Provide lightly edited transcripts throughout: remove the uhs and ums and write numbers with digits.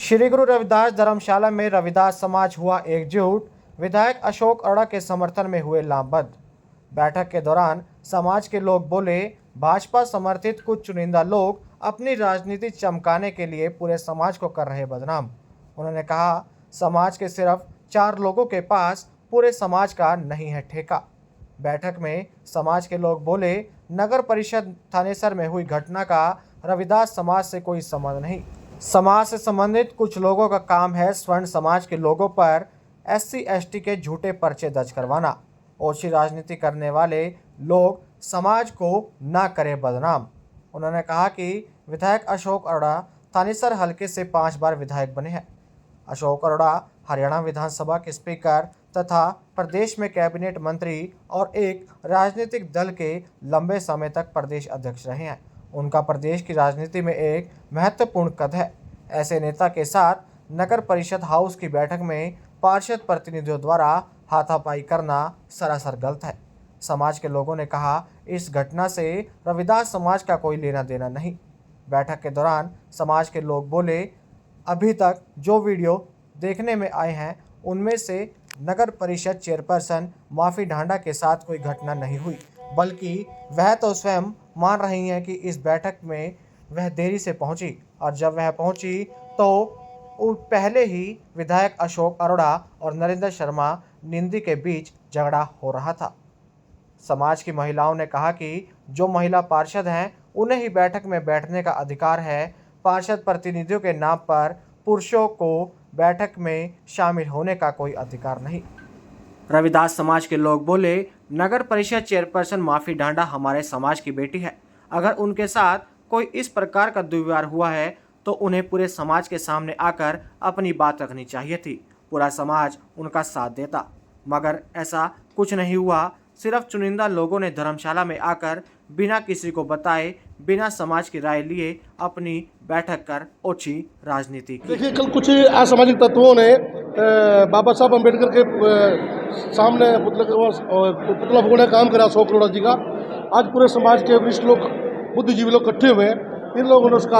श्री गुरु रविदास धर्मशाला में रविदास समाज हुआ एकजुट। विधायक अशोक अरोड़ा के समर्थन में हुए लामबंद। बैठक के दौरान समाज के लोग बोले, भाजपा समर्थित कुछ चुनिंदा लोग अपनी राजनीति चमकाने के लिए पूरे समाज को कर रहे बदनाम। उन्होंने कहा, समाज के सिर्फ 4 लोगों के पास पूरे समाज का नहीं है ठेका। बैठक में समाज के लोग बोले, नगर परिषद थानेसर में हुई घटना का रविदास समाज से कोई संबंध नहीं। समाज से संबंधित कुछ लोगों का काम है स्वर्ण समाज के लोगों पर SC/ST के झूठे पर्चे दर्ज करवाना। ओछी राजनीति करने वाले लोग समाज को ना करें बदनाम। उन्होंने कहा कि विधायक अशोक अरोड़ा थानेसर हलके से 5 बार विधायक बने हैं। अशोक अरोड़ा हरियाणा विधानसभा के स्पीकर तथा प्रदेश में कैबिनेट मंत्री और एक राजनीतिक दल के लंबे समय तक प्रदेश अध्यक्ष रहे हैं। उनका प्रदेश की राजनीति में एक महत्वपूर्ण कद है। ऐसे नेता के साथ नगर परिषद हाउस की बैठक में पार्षद प्रतिनिधियों द्वारा हाथापाई करना सरासर गलत है। समाज के लोगों ने कहा, इस घटना से रविदास समाज का कोई लेना देना नहीं। बैठक के दौरान समाज के लोग बोले, अभी तक जो वीडियो देखने में आए हैं उनमें से नगर परिषद चेयरपर्सन माफी ढांडा के साथ कोई घटना नहीं हुई, बल्कि वह तो स्वयं मान रही हैं कि इस बैठक में वह देरी से पहुंची और जब वह पहुंची तो पहले ही विधायक अशोक अरोड़ा और नरेंद्र शर्मा निंदी के बीच झगड़ा हो रहा था। समाज की महिलाओं ने कहा कि जो महिला पार्षद हैं उन्हें ही बैठक में बैठने का अधिकार है। पार्षद प्रतिनिधियों के नाम पर पुरुषों को बैठक में शामिल होने का कोई अधिकार नहीं। रविदास समाज के लोग बोले, नगर परिषद चेयरपर्सन माफी ढांडा हमारे समाज की बेटी है। अगर उनके साथ कोई इस प्रकार का दुर्व्यवहार हुआ है तो उन्हें पूरे समाज के सामने आकर अपनी बात रखनी चाहिए थी। पूरा समाज उनका साथ देता, मगर ऐसा कुछ नहीं हुआ। सिर्फ चुनिंदा लोगों ने धर्मशाला में आकर बिना किसी को बताए, बिना समाज की राय लिए अपनी बैठक कर ओछी राजनीति की। देखिए, कल कुछ असामाजिक तत्वों ने बाबा साहब अम्बेडकर के सामने पुतला फूकने का काम करा अशोक अरोड़ा जी का। आज पूरे समाज के वरिष्ठ लोग, बुद्धिजीवी लोग इकट्ठे हुए हैं। इन लोगों ने उसका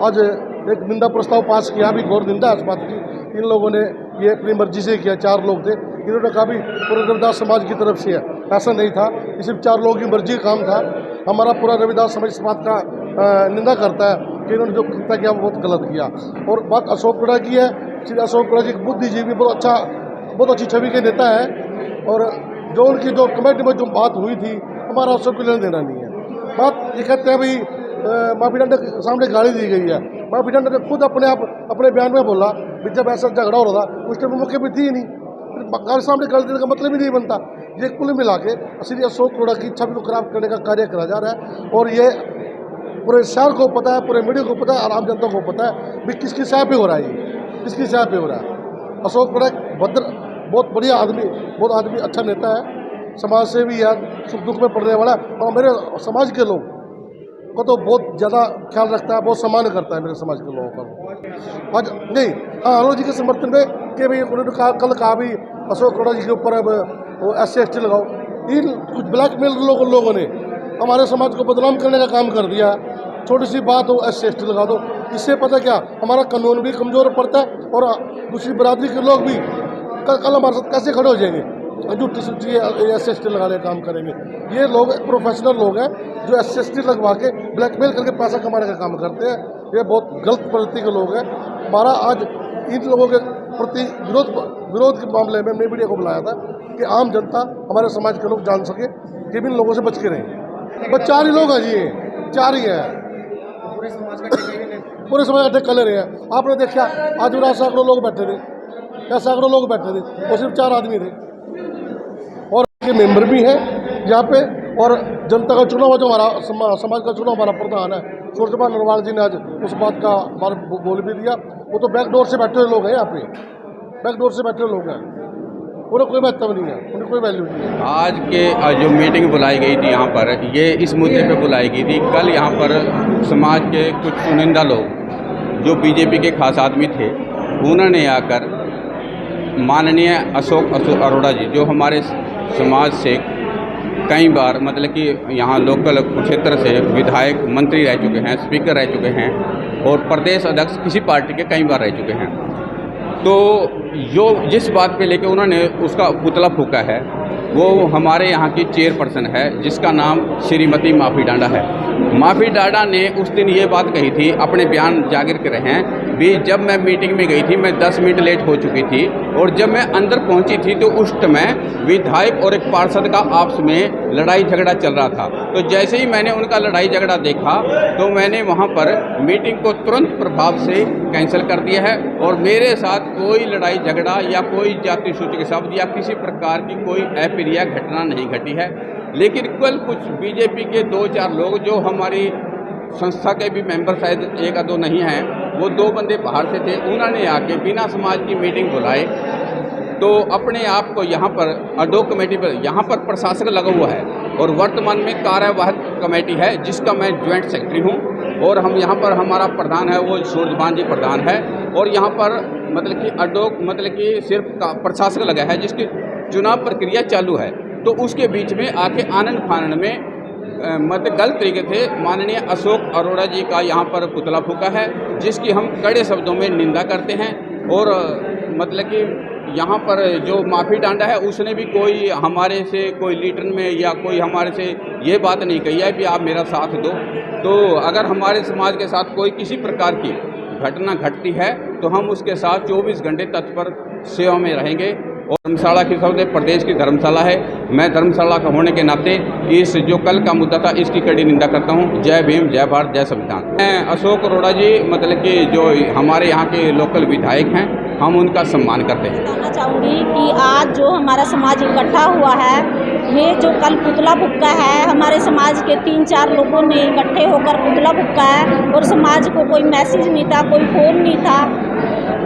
आज एक निंदा प्रस्ताव पास किया। भी घोर निंदा इस बात की। इन लोगों ने ये अपनी मर्जी से किया। 4 लोग थे, इन्होंने कहा भी पूरे रविदास समाज की तरफ से है। ऐसा नहीं था, ये सिर्फ 4 लोगों की मर्जी का काम था। हमारा पूरा रविदास समाज इस बात का निंदा करता है कि इन्होंने जो कृत्य किया वो बहुत गलत किया। और बात अशोक अरोड़ा की है। श्री अशोक अरोड़ा जी बुद्धिजीवी, बहुत अच्छी छवि के नेता है। और जो उनकी जो कमेटी में जो बात हुई थी, हमारा उससे कोई लेना देना नहीं है। बात ये कहते हैं भाई माफी ढांडा के सामने गाली दी गई है। माफी ढांडा ने खुद अपने बयान में बोला कि जब ऐसा झगड़ा हो रहा था उस टाइम मौके पर थी ही नहीं। फिर सामने गाली देने का मतलब ही नहीं बनता। ये कुल मिला के श्री अशोक अरोड़ा की छवि को खराब करने का कार्य करा जा रहा है। और ये पूरे शहर को पता है, पूरे मीडिया को पता है और आम जनता को पता है भी किसकी सहाय पे हो रहा है, ये किसकी सहाय पे हो रहा है। अशोक अरोड़ा बहुत बढ़िया आदमी, बहुत आदमी अच्छा नेता है, समाज से भी है, सुख दुख में पड़ने वाला है। और मेरे समाज के लोग को तो बहुत ज़्यादा ख्याल रखता है, बहुत सम्मान करता है मेरे समाज के लोगों का। आज नहीं, हाँ, अरोड़ा जी के समर्थन में कि भाई उन्होंने कल कहा भी अशोक अरोड़ा जी के ऊपर अब वो SC/ST लगाओ। इन कुछ ब्लैकमेल लोगों ने हमारे समाज को बदनाम करने का काम कर दिया। छोटी सी बात हो SC/ST लगा दो, इससे पता क्या हमारा कानून भी कमज़ोर पड़ता है और दूसरी बरादरी के लोग भी कल हमारे साथ कैसे खड़े हो जाएंगे, झूठी सूची SC/ST लगाने का काम करेंगे। ये लोग प्रोफेशनल लोग हैं जो SC/ST लगवा के ब्लैकमेल करके पैसा कमाने का काम करते हैं। ये बहुत गलत प्रवृत्ति के लोग हैं। हमारा आज इन लोगों के प्रति विरोध के मामले में मैं मीडिया को बुलाया था कि आम जनता, हमारे समाज के लोग जान सके कि इन लोगों से बच के रहें। बस 4 ही लोग हैं जी, ये 4 ही हैं। पूरे समाज का ठेका ले रहे हैं। आपने देखा आज पूरा सैकड़ों लोग बैठे थे, सैकड़ों लोग बैठे थे, वो सिर्फ 4 आदमी थे। और के मेंबर भी हैं यहाँ पे। और जनता का चुनाव, जो हमारा समाज का चुनाव, हमारा प्रधान है सूरजपाल नरवाल जी ने आज उस बात का बोल भी दिया। वो तो बैकडोर से बैठे हुए लोग हैं, यहाँ पे बैकडोर से बैठे हुए लोग हैं। उन्हें कोई महत्व नहीं है, उन्हें कोई वैल्यू नहीं है। आज के जो मीटिंग बुलाई गई थी यहाँ पर, ये इस मुद्दे पे बुलाई गई थी। कल यहाँ पर समाज के कुछ चुनिंदा लोग जो बीजेपी के खास आदमी थे, उन्होंने आकर माननीय अशोक अरोड़ा जी, जो हमारे समाज से कई बार मतलब कि यहाँ लोकल क्षेत्र से विधायक मंत्री रह चुके हैं, स्पीकर रह चुके हैं, और प्रदेश अध्यक्ष किसी पार्टी के कई बार रह चुके हैं। तो जो जिस बात पे लेके उन्होंने उसका पुतला फूका है वो हमारे यहाँ की चेयरपर्सन है जिसका नाम श्रीमती माफी डांडा है। माफी डांडा ने उस दिन ये बात कही थी, अपने बयान जाहिर करे हैं भी, जब मैं मीटिंग में गई थी मैं 10 मिनट लेट हो चुकी थी और जब मैं अंदर पहुंची थी तो उस समय विधायक और एक पार्षद का आपस में लड़ाई झगड़ा चल रहा था। तो जैसे ही मैंने उनका लड़ाई झगड़ा देखा तो मैंने वहां पर मीटिंग को तुरंत प्रभाव से कैंसिल कर दिया है और मेरे साथ कोई लड़ाई झगड़ा या कोई जाति सूचक शब्द या किसी प्रकार की कोई अप्रिय घटना नहीं घटी है। लेकिन कल कुछ बीजेपी के 2-4 लोग जो हमारी संस्था के भी मेंबर शायद एक या दो नहीं हैं, वो 2 बंदे बाहर से थे, उन्होंने आके बिना समाज की मीटिंग बुलाए तो अपने आप को यहाँ पर अडोक कमेटी पर यहाँ पर प्रशासक लगा हुआ है और वर्तमान में कार्यवाहक कमेटी है जिसका मैं ज्वाइंट सेक्रेटरी हूँ और हम यहाँ पर हमारा प्रधान है वो सूरजभान जी प्रधान है और यहाँ पर मतलब कि अडोक मतलब कि सिर्फ प्रशासक लगा है जिसकी चुनाव प्रक्रिया चालू है। तो उसके बीच में आके आनंद फानन में मतलब गलत तरीके से माननीय अशोक अरोड़ा जी का यहाँ पर पुतला फूका है जिसकी हम कड़े शब्दों में निंदा करते हैं। और मतलब कि यहाँ पर जो माफी डांडा है उसने भी कोई हमारे से कोई लीडर में या कोई हमारे से ये बात नहीं कही है कि आप मेरा साथ दो। तो अगर हमारे समाज के साथ कोई किसी प्रकार की घटना घटती है तो हम उसके साथ 24 घंटे तत्पर सेवा में रहेंगे। और धर्मशाला की सबसे प्रदेश की धर्मशाला है, मैं धर्मशाला का होने के नाते इस जो कल का मुद्दा था इसकी कड़ी निंदा करता हूँ। जय भीम, जय भारत, जय संविधान। मैं अशोक अरोड़ा जी मतलब कि जो हमारे यहाँ के लोकल विधायक हैं हम उनका सम्मान करते हैं। बताना चाहूँगी कि आज जो हमारा समाज इकट्ठा हुआ है, ये जो कल पुतला फूका है, हमारे समाज के 3-4 लोगों ने इकट्ठे होकर पुतला फूका है और समाज को कोई मैसेज नहीं था, कोई फोन नहीं था,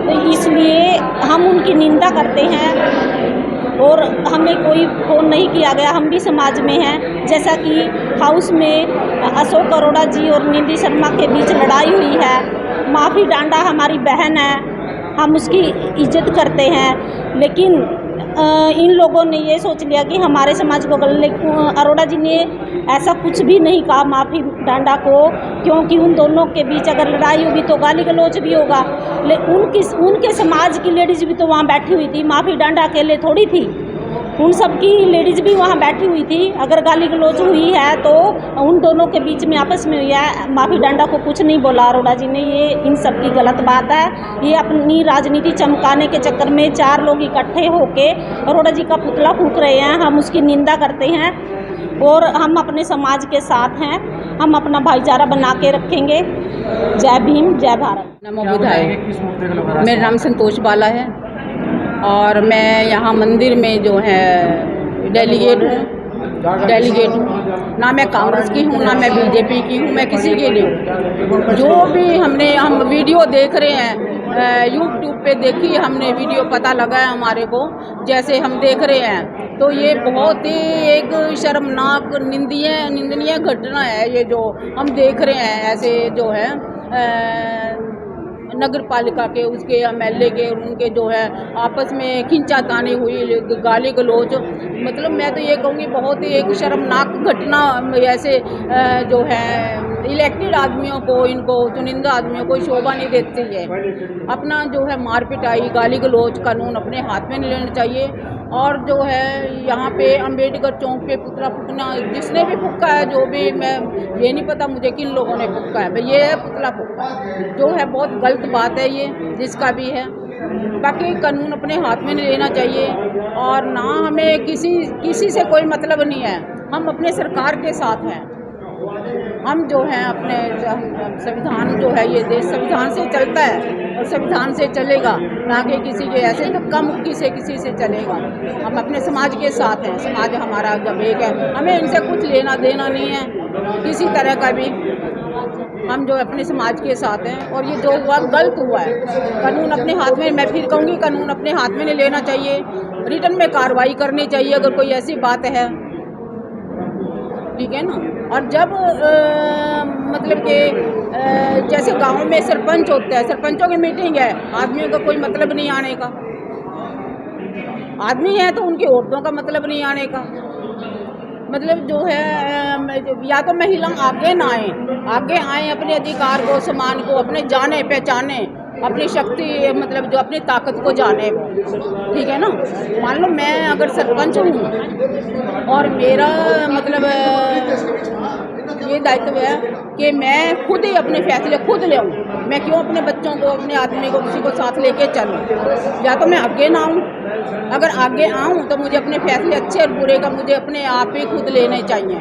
तो इसलिए हम उनकी निंदा करते हैं और हमें कोई फोन नहीं किया गया। हम भी समाज में हैं, जैसा कि हाउस में अशोक अरोड़ा जी और निधि शर्मा के बीच लड़ाई हुई है। माफी डांडा हमारी बहन है, हम उसकी इज्जत करते हैं, लेकिन इन लोगों ने ये सोच लिया कि हमारे समाज को अरोड़ा जी ने ऐसा कुछ भी नहीं कहा माफी डांडा को, क्योंकि उन दोनों के बीच अगर लड़ाई होगी तो गाली गलौज भी होगा। उनके समाज की लेडीज़ भी तो वहाँ बैठी हुई थी, माफी डांडा अकेले थोड़ी थी, उन सब की लेडीज़ भी वहाँ बैठी हुई थी। अगर गाली गलौज हुई है तो उन दोनों के बीच में आपस में हुई है, माफी डांडा को कुछ नहीं बोला अरोड़ा जी ने। ये इन सब की गलत बात है। ये अपनी राजनीति चमकाने के चक्कर में 4 लोग इकट्ठे होके अरोड़ा जी का पुतला फूंक रहे हैं। हम उसकी निंदा करते हैं और हम अपने समाज के साथ हैं, हम अपना भाईचारा बना के रखेंगे। जय भीम, जय भारत। नमो बुद्धाय। मेरा नाम संतोष बाला है और मैं यहाँ मंदिर में जो है डेलीगेट हूँ। ना मैं कांग्रेस की हूँ, ना मैं बीजेपी की हूँ, मैं किसी की नहीं हूँ। जो भी हम वीडियो देख रहे हैं, यूट्यूब पे देखी हमने वीडियो, पता लगा है हमारे को, जैसे हम देख रहे हैं तो ये बहुत ही एक शर्मनाक निंदनीय घटना है। ये जो हम देख रहे हैं ऐसे जो है नगर पालिका के उसके एमएलए के उनके जो है आपस में खींचातानी हुई, गाली गलौज, मतलब मैं तो ये कहूँगी बहुत ही एक शर्मनाक घटना। ऐसे जो है इलेक्टेड आदमियों को, इनको चुनिंदा आदमियों को शोभा नहीं देती है। अपना जो है मार पिटाई, गाली गलौज कानून अपने हाथ में नहीं लेना चाहिए। और जो है यहाँ पे अंबेडकर चौक पे पुतला फूकना, जिसने भी फूका है, जो भी, मैं ये नहीं पता मुझे किन लोगों ने फूका है, भाई ये पुतला फूका जो है बहुत गलत बात है ये, जिसका भी है। बाकी कानून अपने हाथ में नहीं लेना चाहिए और ना हमें किसी से कोई मतलब नहीं है। हम अपने सरकार के साथ हैं, हम जो हैं अपने संविधान जो है, ये देश संविधान से चलता है और संविधान से चलेगा, ना कि किसी के ऐसे धक्का मुक्की से किसी से चलेगा। हम अपने समाज के साथ हैं, समाज हमारा जब एक है, हमें इनसे कुछ लेना देना नहीं है किसी तरह का भी। हम जो अपने समाज के साथ हैं और ये जो हुआ गलत हुआ है, कानून अपने हाथ में, मैं फिर कहूँगी कानून अपने हाथ में नहीं लेना चाहिए, रिटर्न में कार्रवाई करनी चाहिए अगर कोई ऐसी बात है, ठीक है ना। और जब मतलब कि जैसे गांव में सरपंच होता है, सरपंचों की मीटिंग है, आदमियों का कोई मतलब नहीं आने का, आदमी है तो उनकी औरतों का मतलब नहीं आने का, मतलब जो है या तो महिला आगे ना आगे आए अपने अधिकार को, सम्मान को, अपने जाने पहचाने, अपनी शक्ति मतलब जो अपनी ताकत को जाने वो, ठीक है ना। मान लो मैं अगर सरपंच हूँ और मेरा मतलब ये दायित्व है कि मैं खुद ही अपने फैसले खुद ले आऊँ। मैं क्यों अपने बच्चों को, अपने आदमी को, किसी को साथ लेके चलूँ? या तो मैं आगे ना आऊँ, अगर आगे आऊँ तो मुझे अपने फैसले अच्छे और बुरे का मुझे अपने आप ही खुद लेने चाहिए।